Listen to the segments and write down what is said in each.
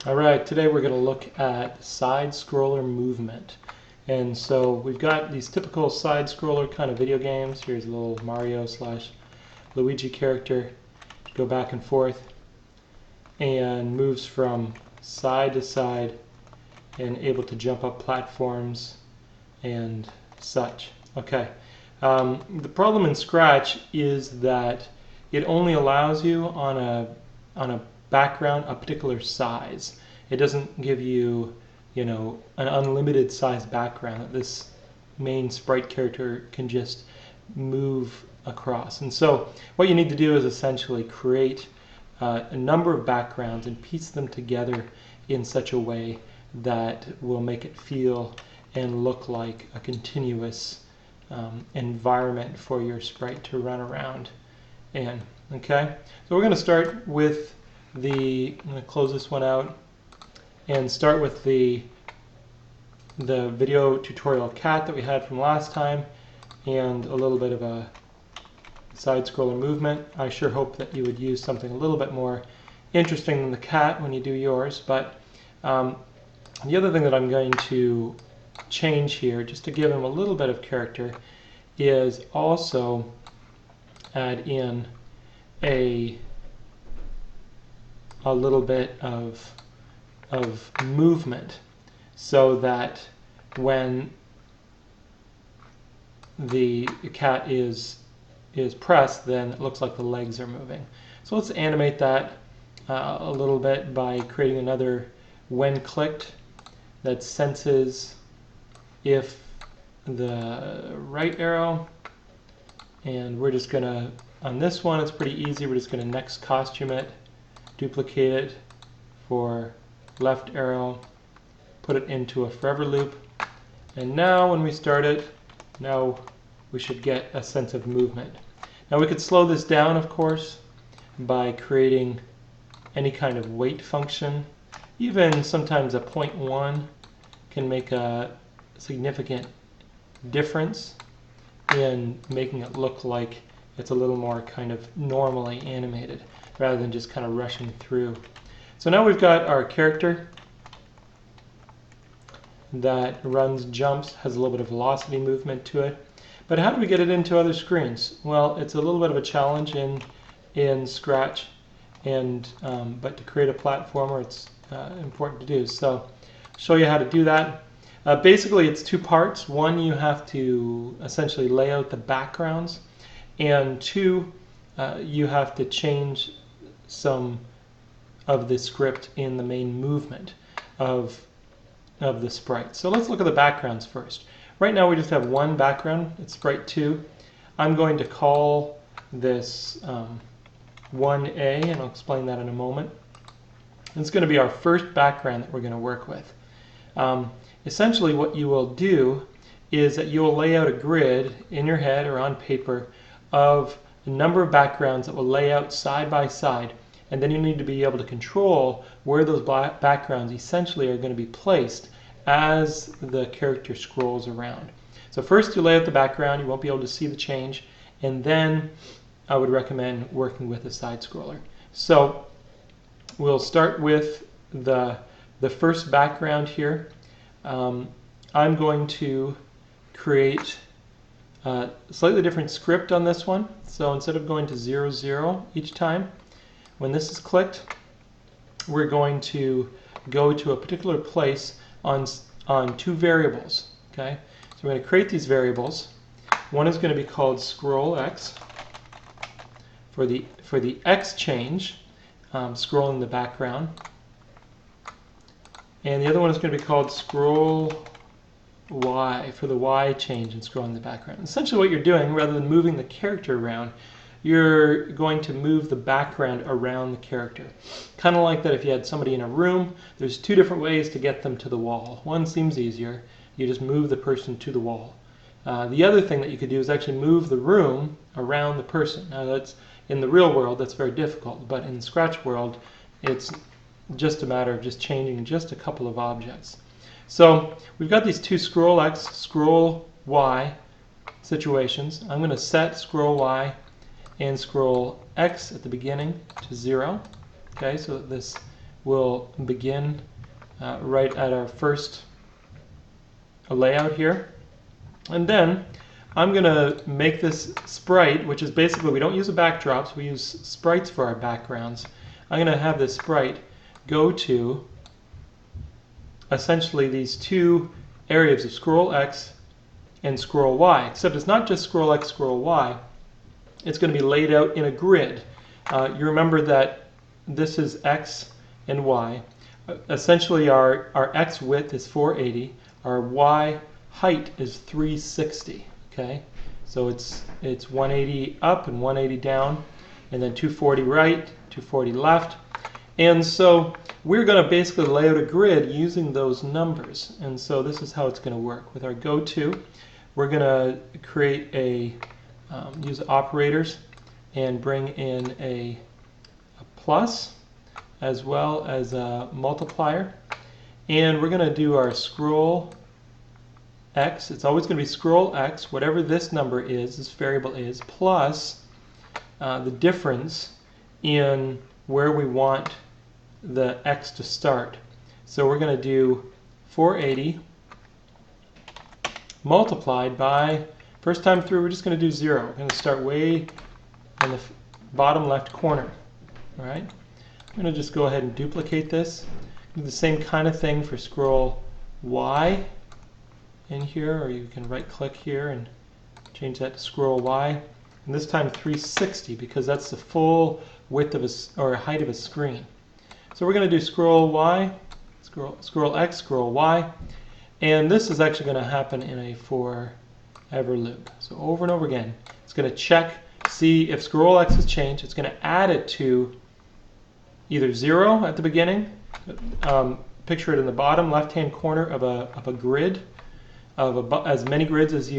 Alright, today we're going to look at side scroller movement. And so we've got these typical side scroller kind of video games. Here's a little Mario slash Luigi character. Go back and forth and moves from side to side and able to jump up platforms and such. Okay. The problem in Scratch is that it only allows you on a background a particular size. It doesn't give you, an unlimited size background that this main sprite character can just move across. And so what you need to do is essentially create a number of backgrounds and piece them together in such a way that will make it feel and look like a continuous environment for your sprite to run around in. Okay, so we're going to start with I'm going to close this one out and start with the video tutorial cat that we had from last time and a little bit of a side scroller movement. I sure hope that you would use something a little bit more interesting than the cat when you do yours, but the other thing that I'm going to change here, just to give him a little bit of character, is also add in a little bit of movement so that when the cat is pressed, then it looks like the legs are moving. So let's animate that a little bit by creating another when clicked that senses if the right arrow, and we're just gonna, on this one it's pretty easy, we're just gonna next costume it, duplicate it for left arrow, put it into a forever loop, and now when we start it, now we should get a sense of movement. Now we could slow this down, of course, by creating any kind of wait function. Even sometimes a 0.1 can make a significant difference in making it look like it's a little more kind of normally animated rather than just kind of rushing through. So now we've got our character that runs, jumps, has a little bit of velocity movement to it. But how do we get it into other screens? Well, it's a little bit of a challenge in Scratch, and but to create a platformer, it's important to do. So I'll show you how to do that. Basically, it's two parts. One, you have to essentially lay out the backgrounds, and two, you have to change some of the script in the main movement of the sprite. So let's look at the backgrounds first. Right now we just have one background, it's sprite 2. I'm going to call this 1A, and I'll explain that in a moment. It's going to be our first background that we're going to work with. Essentially what you will do is that you will lay out a grid in your head or on paper of a number of backgrounds that will lay out side by side, and then you need to be able to control where those backgrounds essentially are going to be placed as the character scrolls around. So first you lay out the background, you won't be able to see the change, and then I would recommend working with a side scroller. So we'll start with the first background here. I'm going to create a slightly different script on this one. So instead of going to 0, 0 each time, when this is clicked, we're going to go to a particular place on two variables. Okay, so we're going to create these variables. One is going to be called scroll x for the x change, scrolling the background, and the other one is going to be called scroll y for the y change and scrolling the background. Essentially what you're doing, rather than moving the character around, you're going to move the background around the character. Kind of like that if you had somebody in a room, there's two different ways to get them to the wall. One seems easier, you just move the person to the wall. The other thing that you could do is actually move the room around the person. Now that's, in the real world, that's very difficult, but in the Scratch world, it's just a matter of just changing just a couple of objects. So we've got these two scroll x, scroll y situations. I'm going to set scroll y and scroll x at the beginning to 0. Okay, so that this we'll begin right at our first layout here. And then I'm going to make this sprite, which is basically, we don't use the backdrops, we use sprites for our backgrounds. I'm going to have this sprite go to essentially these two areas of scroll X and scroll Y, except it's not just scroll X, scroll Y. It's going to be laid out in a grid. You remember that this is X and Y. Essentially our X width is 480, our Y height is 360. Okay, so it's 180 up and 180 down, and then 240 right, 240 left. And so we're going to basically lay out a grid using those numbers. And so this is how it's going to work. With our go-to, we're going to create use operators and bring in a plus as well as a multiplier. And we're going to do our scroll X. It's always going to be scroll X, whatever this number is, this variable is, plus the difference in where we want the X to start. So we're going to do 480 multiplied by, first time through we're just going to do 0. We're going to start way in the bottom left corner. All right. I'm going to just go ahead and duplicate this. Do the same kind of thing for scroll Y in here, or you can right click here and change that to scroll Y, and this time 360 because that's the full width of or height of a screen. So we're going to do scroll Y, scroll X, scroll Y, and this is actually going to happen in a forever loop. So over and over again, it's going to check, see if scroll X has changed. It's going to add it to either 0 at the beginning, picture it in the bottom left-hand corner of a grid, of as many grids as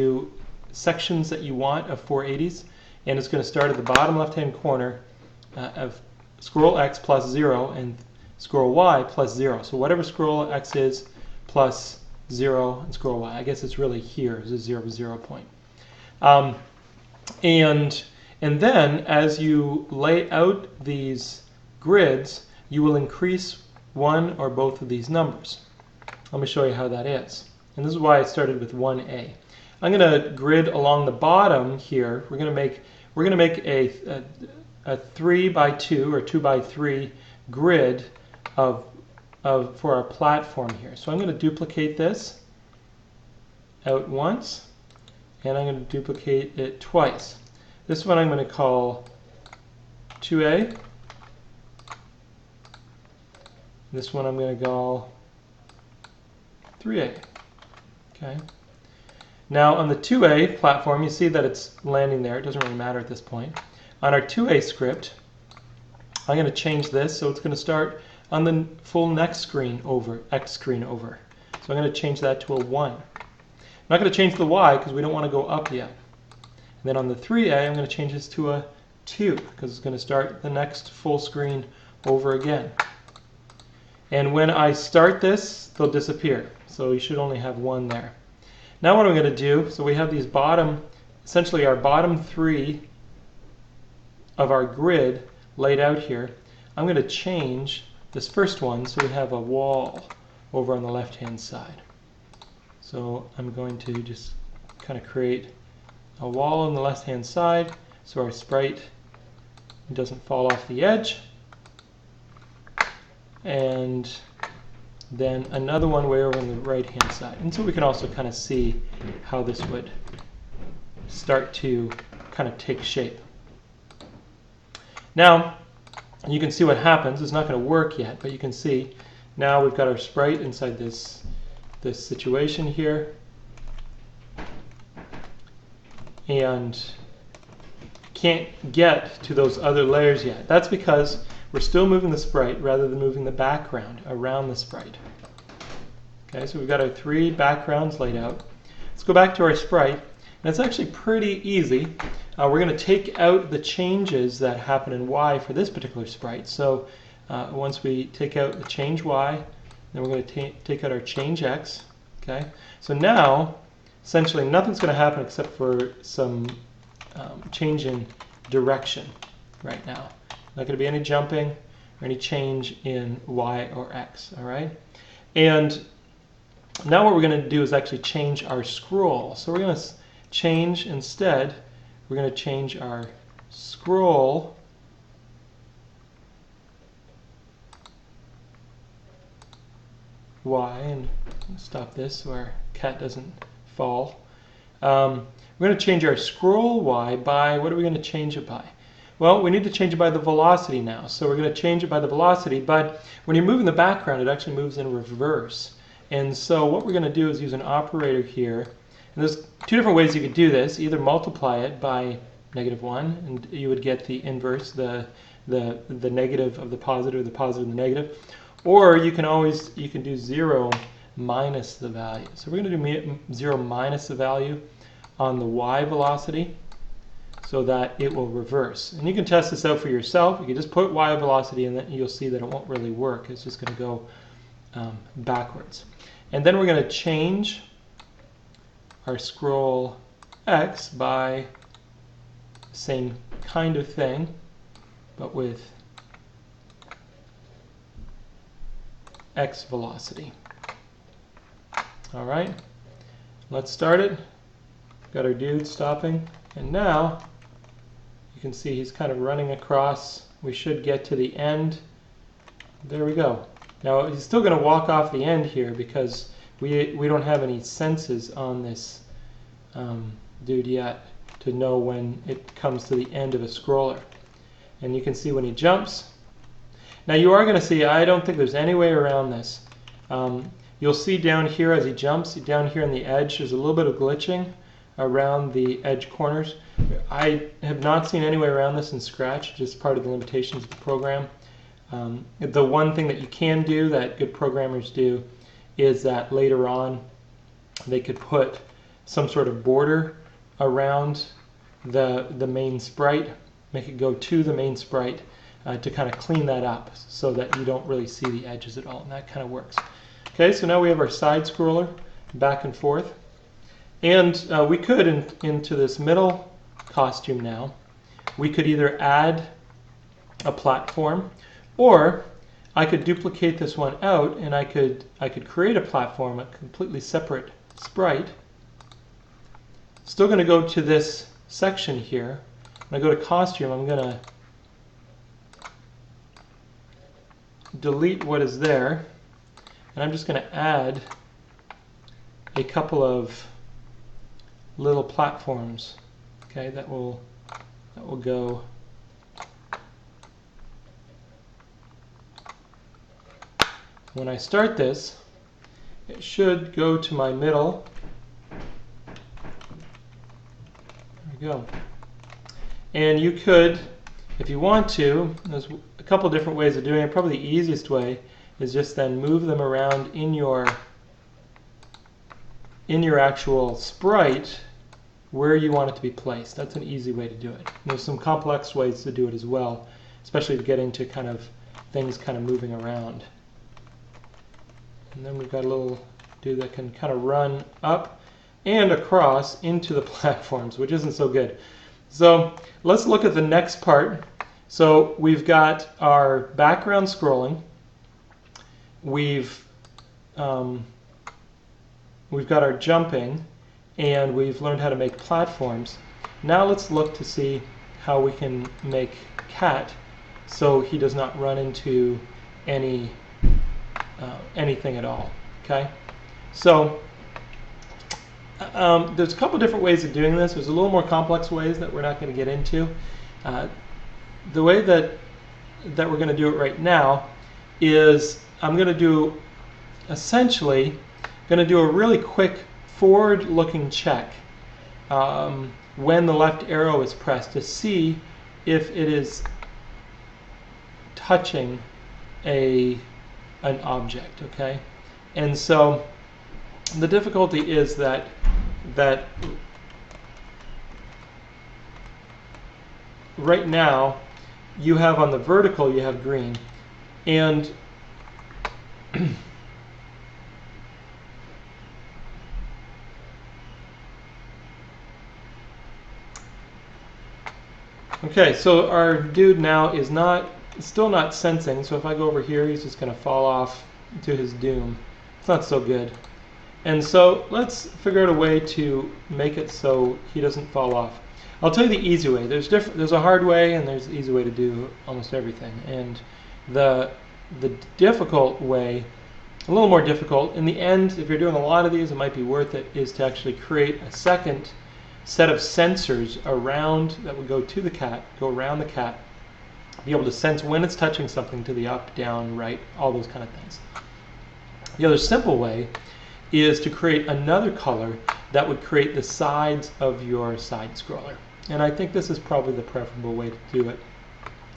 sections that you want of 480s, and it's going to start at the bottom left-hand corner of scroll X plus 0 and scroll Y plus 0. So whatever scroll X is plus 0 and scroll Y. I guess it's really here is a 0 point. And then as you lay out these grids, you will increase one or both of these numbers. Let me show you how that is. And this is why I started with 1A. I'm going to grid along the bottom here. We're going to make a 3 by 2 or 2 by 3 grid for our platform here. So I'm going to duplicate this out once, and I'm going to duplicate it twice. This one I'm going to call 2A. This one I'm going to call 3A. Okay. Now on the 2A platform, you see that it's landing there. It doesn't really matter at this point. On our 2A script, I'm going to change this so it's going to start on the full next screen over, X screen over. So I'm going to change that to a 1. I'm not going to change the Y because we don't want to go up yet. And then on the 3A, I'm going to change this to a 2 because it's going to start the next full screen over again. And when I start this, they'll disappear. So you should only have 1 there. Now what I'm going to do, so we have these essentially our bottom 3 of our grid laid out here. I'm going to change this first one so we have a wall over on the left hand side. So I'm going to just kind of create a wall on the left hand side so our sprite doesn't fall off the edge. And then another one way over on the right hand side. And so we can also kind of see how this would start to kind of take shape. Now you can see what happens. It's not going to work yet, but you can see now we've got our sprite inside this situation here, and can't get to those other layers yet. That's because we're still moving the sprite rather than moving the background around the sprite. Okay, so we've got our 3 backgrounds laid out. Let's go back to our sprite, and it's actually pretty easy. We're going to take out the changes that happen in Y for this particular sprite. So once we take out the change Y, then we're going to take out our change X. Okay, so now essentially nothing's going to happen except for some change in direction right now. Not going to be any jumping. or any change in y or x, all right? And now what we're going to do is actually change our scroll. So we're going to change instead, we're going to change our scroll y, and stop this so our cat doesn't fall. We're going to change our scroll y by, what are we going to change it by? Well, we need to change it by the velocity now. So we're going to change it by the velocity, but when you're moving the background, it actually moves in reverse. And so what we're going to do is use an operator here. And there's two different ways you could do this. Either multiply it by -1, and you would get the inverse, the negative of the positive of the negative. Or you can do 0 minus the value. So we're going to do 0 minus the value on the y velocity, so that it will reverse. And you can test this out for yourself. You can just put y velocity in it, and you'll see that it won't really work. It's just going to go backwards. And then we're going to change our scroll x by the same kind of thing, but with x velocity. All right, let's start it. Got our dude stopping, and now you can see he's kind of running across. We should get to the end. There we go. Now he's still going to walk off the end here because we don't have any senses on this dude yet to know when it comes to the end of a scroller. And you can see when he jumps. Now you are going to see, I don't think there's any way around this. You'll see down here as he jumps, down here on the edge, there's a little bit of glitching around the edge corners. I have not seen any way around this in Scratch, just part of the limitations of the program. The one thing that you can do, that good programmers do, is that later on they could put some sort of border around the main sprite, make it go to the main sprite to kind of clean that up so that you don't really see the edges at all, and that kind of works. Okay, so now we have our side scroller back and forth. And we could, into this middle costume now, we could either add a platform, or I could duplicate this one out, and I could create a platform, a completely separate sprite. Still going to go to this section here. When I go to costume, I'm going to delete what is there, and I'm just going to add a couple of little platforms, okay, that will go when I start this. It should go to my middle. There we go. And you could, if you want to, there's a couple different ways of doing it. Probably the easiest way is just then move them around in your actual sprite where you want it to be placed. That's an easy way to do it. And there's some complex ways to do it as well, especially to get into kind of things kind of moving around. And then we've got a little dude that can kind of run up and across into the platforms, which isn't so good. So let's look at the next part. So we've got our background scrolling. We've got our jumping, and we've learned how to make platforms. Now let's look to see how we can make Cat so he does not run into anything at all. Okay, so there's a couple different ways of doing this. There's a little more complex ways that we're not going to get into. The way that we're going to do it right now is I'm going to do essentially a really quick forward-looking check when the left arrow is pressed to see if it is touching an object. Okay, and so the difficulty is that right now you have on the vertical, you have green, and okay, so our dude now is not it's still not sensing, so if I go over here, he's just going to fall off to his doom. It's not so good. And so let's figure out a way to make it so he doesn't fall off. I'll tell you the easy way. There's a hard way and there's the easy way to do almost everything. And the difficult way, a little more difficult, in the end, if you're doing a lot of these, it might be worth it, is to actually create a second set of sensors around that would go to the cat, go around the cat, be able to sense when it's touching something to the up, down, right, all those kind of things. The other simple way is to create another color that would create the sides of your side scroller. And I think this is probably the preferable way to do it,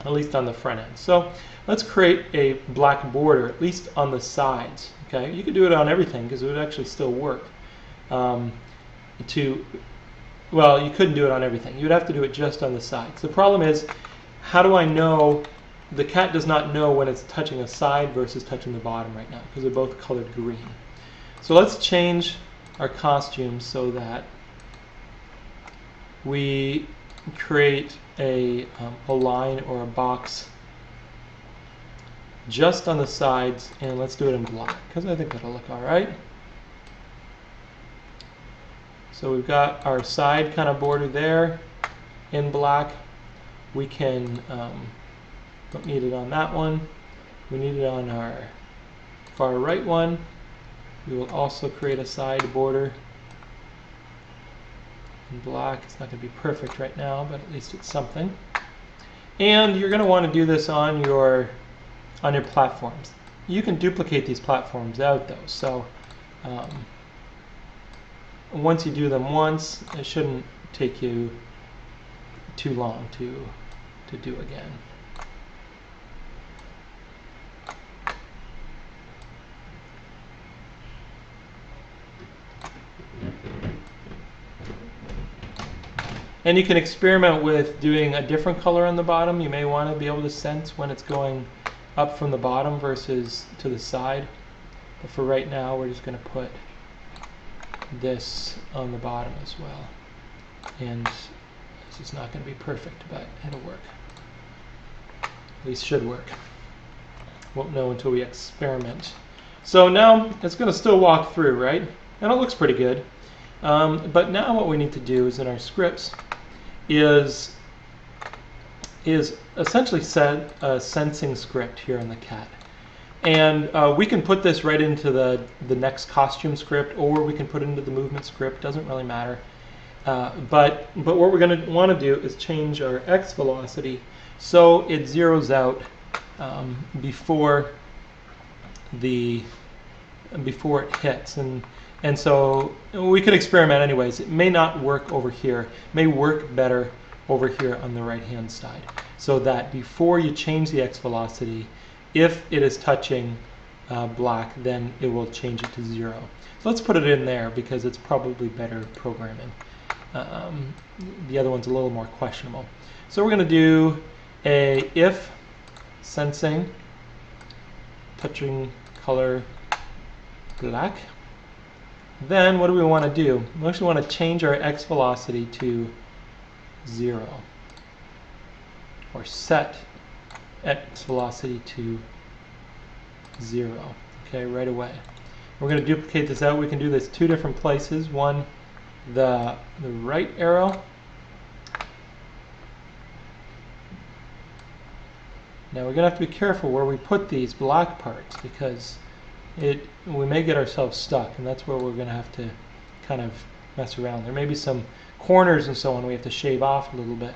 at least on the front end. So let's create a black border, at least on the sides. Okay, you could do it on everything because it would actually still work. Well, you couldn't do it on everything. You'd have to do it just on the sides. The problem is, how do I know? The cat does not know when it's touching a side versus touching the bottom right now because they're both colored green. So let's change our costume so that we create a line or a box just on the sides, and let's do it in black because I think that'll look all right. So we've got our side kind of border there in black. We can, don't need it on that one. We need it on our far right one. We will also create a side border in black. It's not going to be perfect right now, but at least it's something. And you're going to want to do this on your platforms. You can duplicate these platforms out though, so once you do them once, it shouldn't take you too long to do again. And you can experiment with doing a different color on the bottom. You may want to be able to sense when it's going up from the bottom versus to the side. But for right now, we're just going to put this on the bottom as well. And this is not going to be perfect, but it'll work. At least should work. Won't know until we experiment. So now it's going to still walk through, right? And it looks pretty good. But now what we need to do is in our scripts is essentially set a sensing script here in the cat. And we can put this right into the next costume script, or we can put it into the movement script, doesn't really matter. But what we're going to want to do is change our X velocity so it zeroes out before it hits. And so we could experiment anyways. It may not work over here. It may work better over here on the right hand side. So that before you change the X velocity, if it is touching black, then it will change it to 0. So let's put it in there because it's probably better programming. The other one's a little more questionable. So we're going to do a if sensing touching color black. Then what do we want to do? We actually want to change our X velocity to 0, or set X velocity to 0. Okay, right away. We're going to duplicate this out. We can do this 2 different places. One, the right arrow. Now we're going to have to be careful where we put these black parts because we may get ourselves stuck, and that's where we're going to have to kind of mess around. There may be some corners and so on we have to shave off a little bit.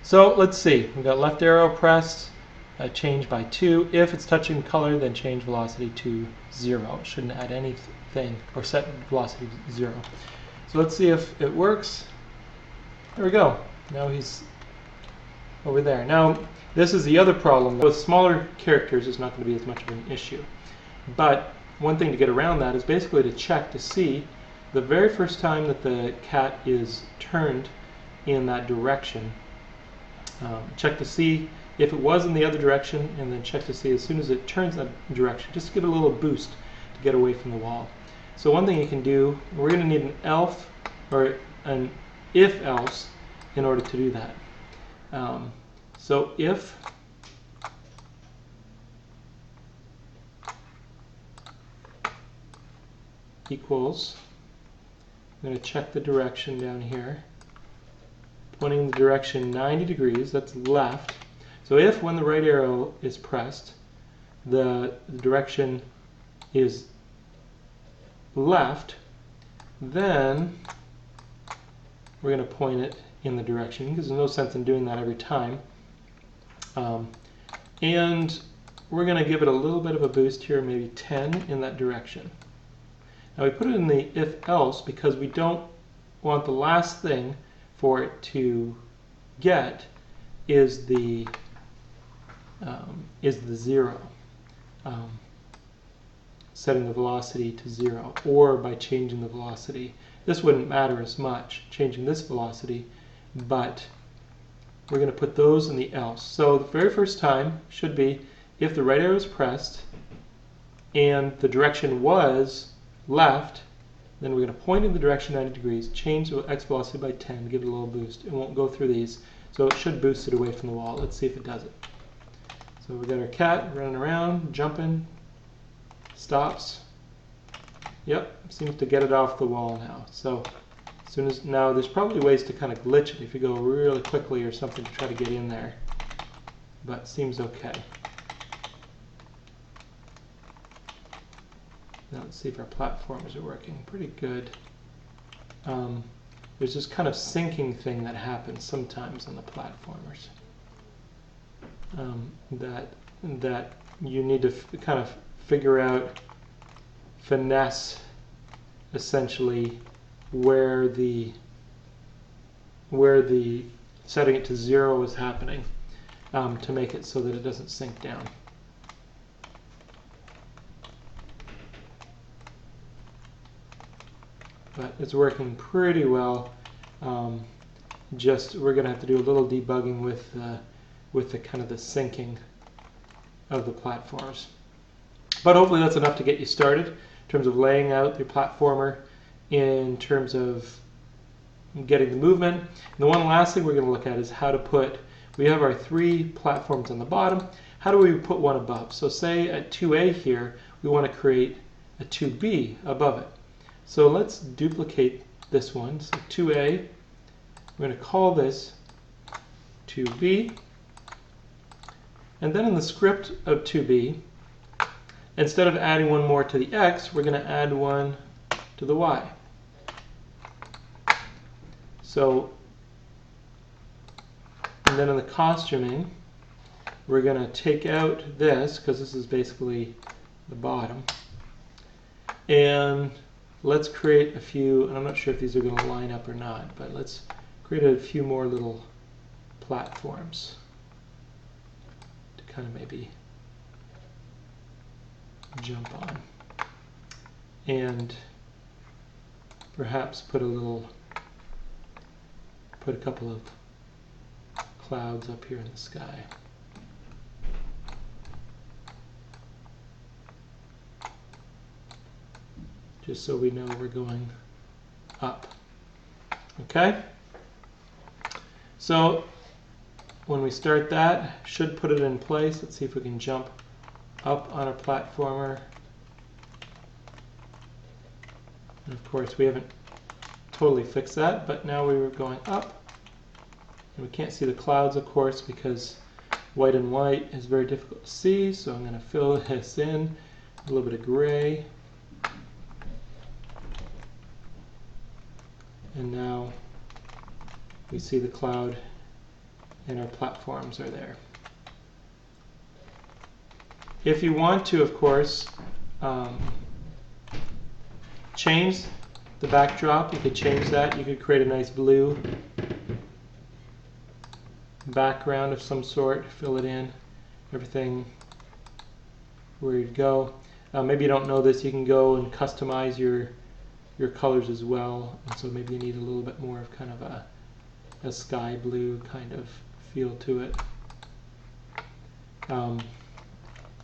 So let's see. We've got left arrow pressed, change by 2. If it's touching color, then change velocity to 0. It shouldn't add anything, or set velocity to 0. So let's see if it works. There we go. Now he's over there. Now this is the other problem. With smaller characters, it's not going to be as much of an issue. But one thing to get around that is basically to check to see the very first time that the cat is turned in that direction. Check to see if it was in the other direction, and then check to see as soon as it turns that direction, just give it a little boost to get away from the wall. So one thing you can do, we're going to need an else or an if else in order to do that. So if equals, I'm going to check the direction down here, pointing the direction 90 degrees, that's left. So if when the right arrow is pressed, the direction is left, then we're going to point it in the direction, because there's no sense in doing that every time. And we're going to give it a little bit of a boost here, maybe 10 in that direction. Now we put it in the if-else because we don't want the last thing for it to get is the 0. Setting the velocity to 0, or by changing the velocity. This wouldn't matter as much, changing this velocity, but we're going to put those in the else. So the very first time should be if the right arrow is pressed and the direction was left, then we're going to point in the direction 90 degrees, change the x velocity by 10, give it a little boost. It won't go through these, so it should boost it away from the wall. Let's see if it does it. So we've got our cat running around, jumping, stops. Yep, seems to get it off the wall now. So as soon as, now there's probably ways to kind of glitch it if you go really quickly or something to try to get in there, but seems okay. Now let's see if our platforms are working. Pretty good. There's this kind of syncing thing that happens sometimes on the platformers that you need to kind of figure out, finesse essentially where the setting it to 0 is happening to make it so that it doesn't sink down. But it's working pretty well. Just we're going to have to do a little debugging with the kind of the syncing of the platforms. But hopefully that's enough to get you started in terms of laying out your platformer, in terms of getting the movement. And the one last thing we're going to look at is how to put, we have our 3 platforms on the bottom. How do we put one above? So say at 2A here, we want to create a 2B above it. So let's duplicate this one. So 2A, we're going to call this 2B. And then in the script of 2B, instead of adding one more to the X, we're going to add one to the Y. So, and then in the costuming, we're going to take out this, because this is basically the bottom. And let's create a few, and I'm not sure if these are going to line up or not, but let's create a few more little platforms to kind of maybe jump on. And perhaps put a couple of clouds up here in the sky. Just so we know we're going up. Okay? So when we start that, should put it in place. Let's see if we can jump up on our platformer. And of course we haven't totally fixed that, but now we were going up. And we can't see the clouds, of course, because white and white is very difficult to see, so I'm going to fill this in, a little bit of gray. And now we see the cloud and our platforms are there. If you want to, of course, change the backdrop, you could change that. You could create a nice blue background of some sort, fill it in, everything where you'd go. Maybe you don't know this, you can go and customize your colors as well, and so maybe you need a little bit more of kind of a sky blue kind of feel to it.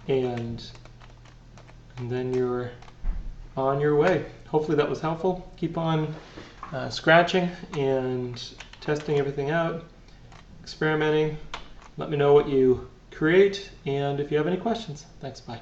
And then you're on your way. Hopefully that was helpful. Keep on scratching and testing everything out, experimenting. Let me know what you create, and if you have any questions. Thanks, bye.